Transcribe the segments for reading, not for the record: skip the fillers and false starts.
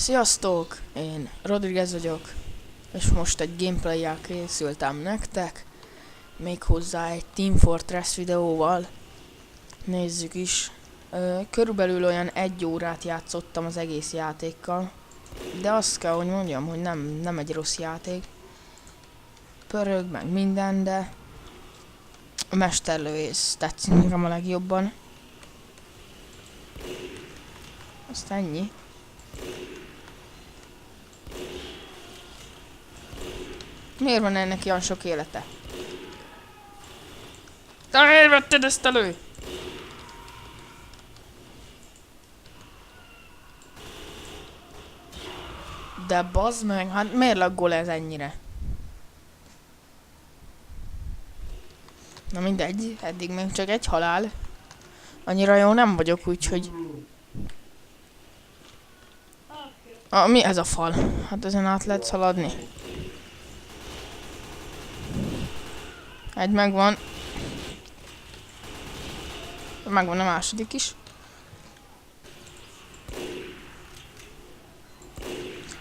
Sziasztok! Én Rodriguez vagyok, és most egy gameplay-jel készültem nektek, méghozzá egy Team Fortress videóval. Nézzük is. Körülbelül olyan 1 órát játszottam az egész játékkal, de azt kell, hogy mondjam, hogy nem egy rossz játék. Pörög meg minden, de a mesterlövész tetszik nekem a legjobban. Azt ennyi. Miért van ennek olyan sok élete? Te miért vetted ezt elő? De bazd meg, hát miért laggol ez ennyire? Na mindegy, eddig még csak egy halál. Annyira jó nem vagyok, úgyhogy... mi ez a fal? Hát ezen át lehet szaladni. Egy megvan. Megvan a második is.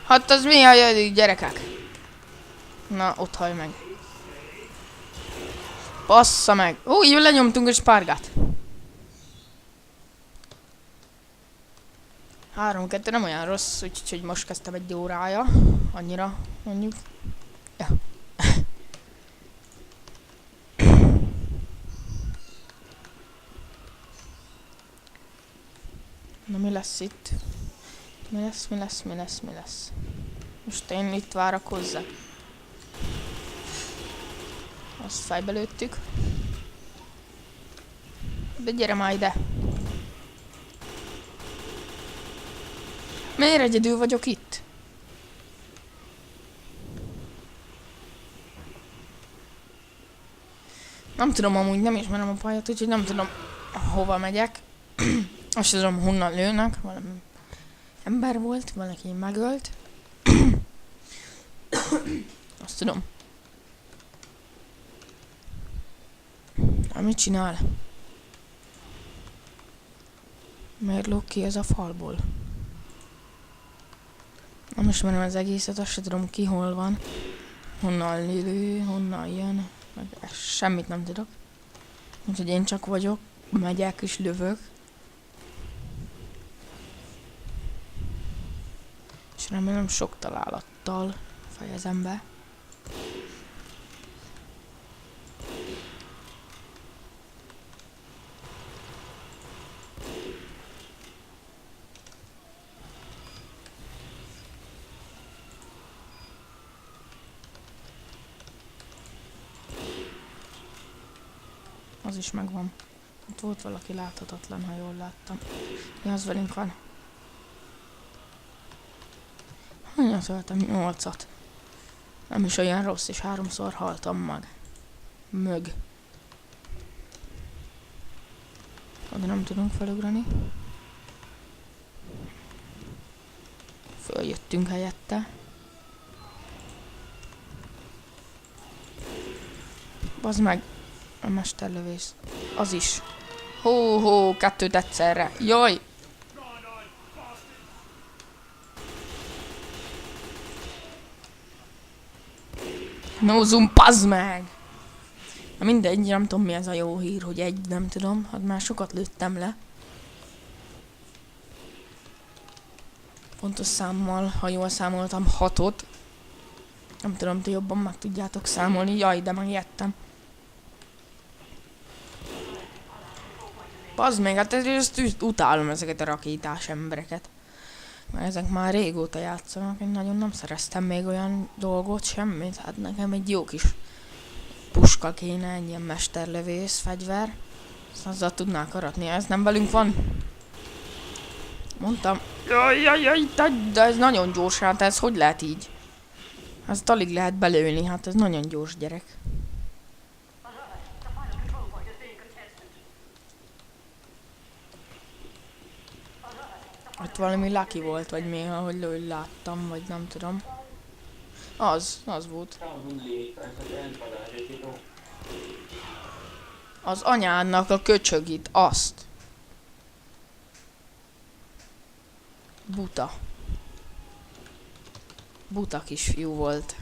Hát az mi a gyerekek? Na, ott haj meg. Bassza meg. Úgy lenyomtunk egy spárgát. 3-2 nem olyan rossz, úgyhogy most kezdtem 1 órája. Annyira, mondjuk. Ja. Na mi lesz itt? Mi lesz? Most én itt várakozzak. Azt fejbe lőttük. De gyere már ide! Miért egyedül vagyok itt? Nem tudom, amúgy nem ismerem a pályát, úgyhogy nem tudom, hova megyek. Azt tudom, honnan lőnek. Valami ember volt, valaki megölt. Azt tudom. Mit csinál? Miért lóg ki ez a falból? Nem ismerem az egészet, azt sem tudom ki hol van. Honnan lő, honnan jön. Meg semmit nem tudok. Úgyhogy én csak vagyok, megyek és lövök. És remélem sok találattal fejezem be. Az is megvan. Ott volt valaki láthatatlan, ha jól láttam. Mi az velünk van? Hányat öltem? 8-at. Nem is olyan rossz, és 3-szor haltam meg. Oda nem tudunk felugrani. Följöttünk helyette. Bazd meg! A mesterlövész. Az is. Hó, 2 egyszerre. Jaj! No zoom, pazd meg! Na mindegy, nem tudom mi ez a jó hír, hogy egy, nem tudom. Hát már sokat lőttem le. Pontos számmal, ha jól számoltam, 6-ot. Nem tudom, ti jobban meg tudjátok számolni. Jaj, de megijedtem. Bazd meg, hát ezt utálom ezeket a rakétás embereket. Mert ezek már régóta játszanak, én nagyon nem szereztem még olyan dolgot, semmit. Hát nekem egy jó kis puska kéne, egy ilyen mesterlövész fegyver. Azzal tudnák aratni, ez nem velünk van? Mondtam. Jaj, de ez nagyon gyors, hát ez hogy lehet így? Ezt alig lehet belőni, hát ez nagyon gyors gyerek. Ott valami Lucky volt, vagy még ahogy láttam, vagy nem tudom. Az volt. Az anyádnak a köcsögit, azt. Buta. buta kisfiú volt.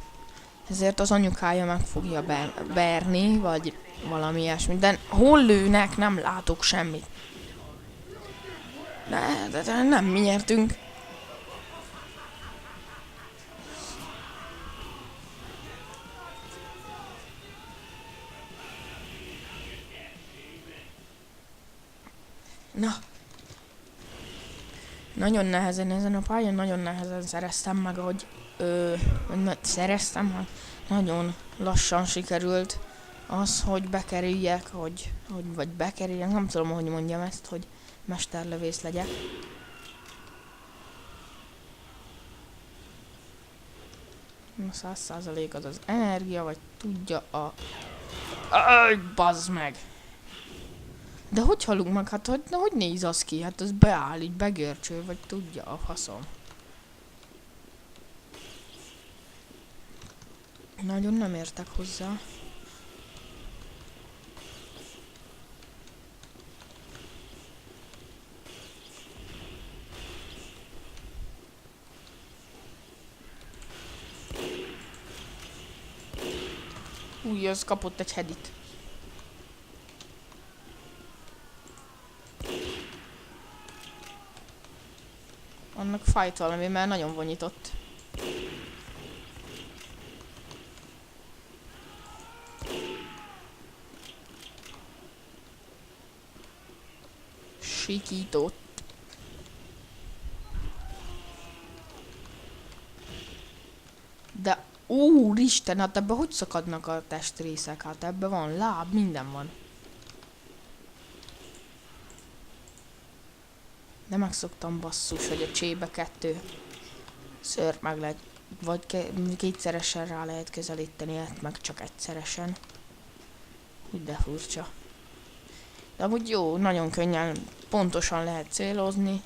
Ezért az anyukája meg fogja verni, vagy valami ilyesmi. De hol lőnek, nem látok semmit. De nem mi nyertünk. Na. Nagyon nehezen ezen a pályán, nagyon nehezen szereztem meg, hogy szereztem, nagyon lassan sikerült az, hogy bekerüljek, vagy bekerüljek, nem tudom, hogy mondjam ezt, hogy mesterlövész legyek. A 100% az energia, vagy tudja a... Bazd meg! De hogy halunk meg? Hát hogy néz az ki? Hát az beáll, így begörcsöl, vagy tudja a faszom. Nagyon nem értek hozzá. Új, az kapott egy headit. Annak fájt valami, mert nagyon vonyított. Sikított. De úristen, hát ebben hogy szakadnak a testrészek? Hát ebben van láb, minden van. De megszoktam basszus, hogy a csébe 2 ször meg lehet, vagy kétszeresen rá lehet közelíteni, hát meg csak egyszeresen. Úgy de furcsa. De amúgy jó, nagyon könnyen, pontosan lehet célozni.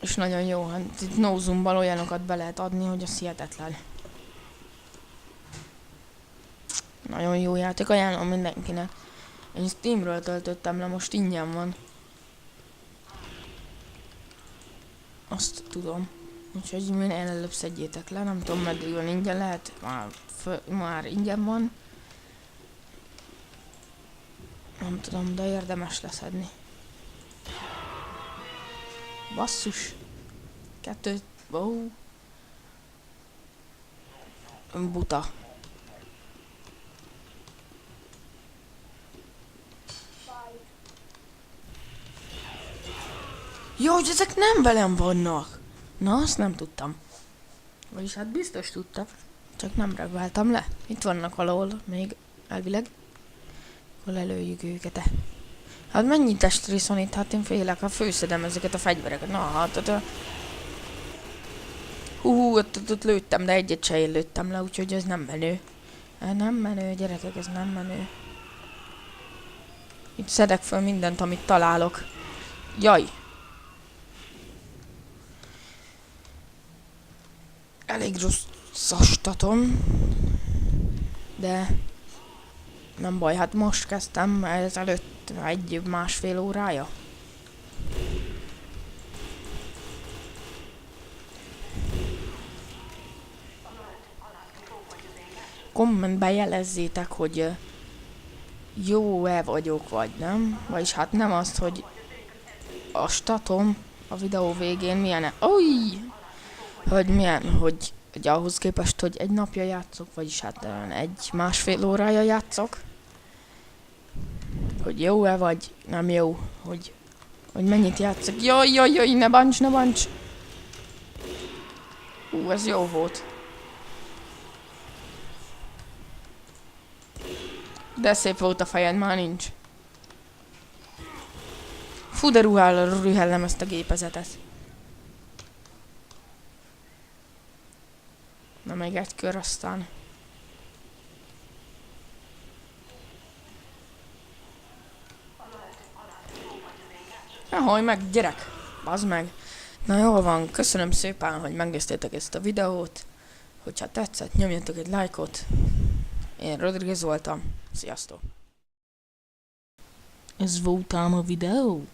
És nagyon jó, hát itt no zoom-bal olyanokat be lehet adni, hogy az hihetetlen. Nagyon jó játék, ajánlom mindenkinek. Én Steamről töltöttem le, most ingyen van. Azt tudom. Úgyhogy minél előbb szedjétek le, nem tudom meddig van ingyen, lehet már ingyen van. Nem tudom, de érdemes leszedni. Basszus. 2. Wow. Buta. Jó, hogy ezek nem velem vannak. Na, azt nem tudtam. Vagyis hát biztos tudtam. Csak nem reagáltam le. Itt vannak valahol, még elvileg. Hol előjük őket -e. Hát mennyi testrész van itt? Hát én félek, ha főszedem ezeket a fegyvereket. Na, hát ott lőttem, de egyet se lőttem le, úgyhogy ez nem menő. Nem menő, gyerekek, ez nem menő. Itt szedek föl mindent, amit találok. Jaj! Elég rosszastatom. De... nem baj, hát most kezdtem, ezelőtt 1-1,5 órája. Kommentben jelezzétek, hogy jó-e vagyok, vagy nem. Vagyis hát nem azt, hogy a statom a videó végén milyen hogy milyen, hogy ahhoz képest, hogy egy napja játszok, vagyis hát 1-1,5 órája játszok. Hogy jó-e, vagy nem jó, hogy mennyit játszok. Jaj, ne bánts! Ez jó volt. De szép volt a fejed, már nincs. Fú, de ruhellem ezt a gépezetet. Na, még egy kör, aztán... Ahogy meg, gyerek! Bazd meg! Na jól van, köszönöm szépen, hogy megnéztétek ezt a videót. Hogyha tetszett, nyomjatok egy lájkot. Én Rodriguez voltam. Sziasztok! Ez voltam a videó.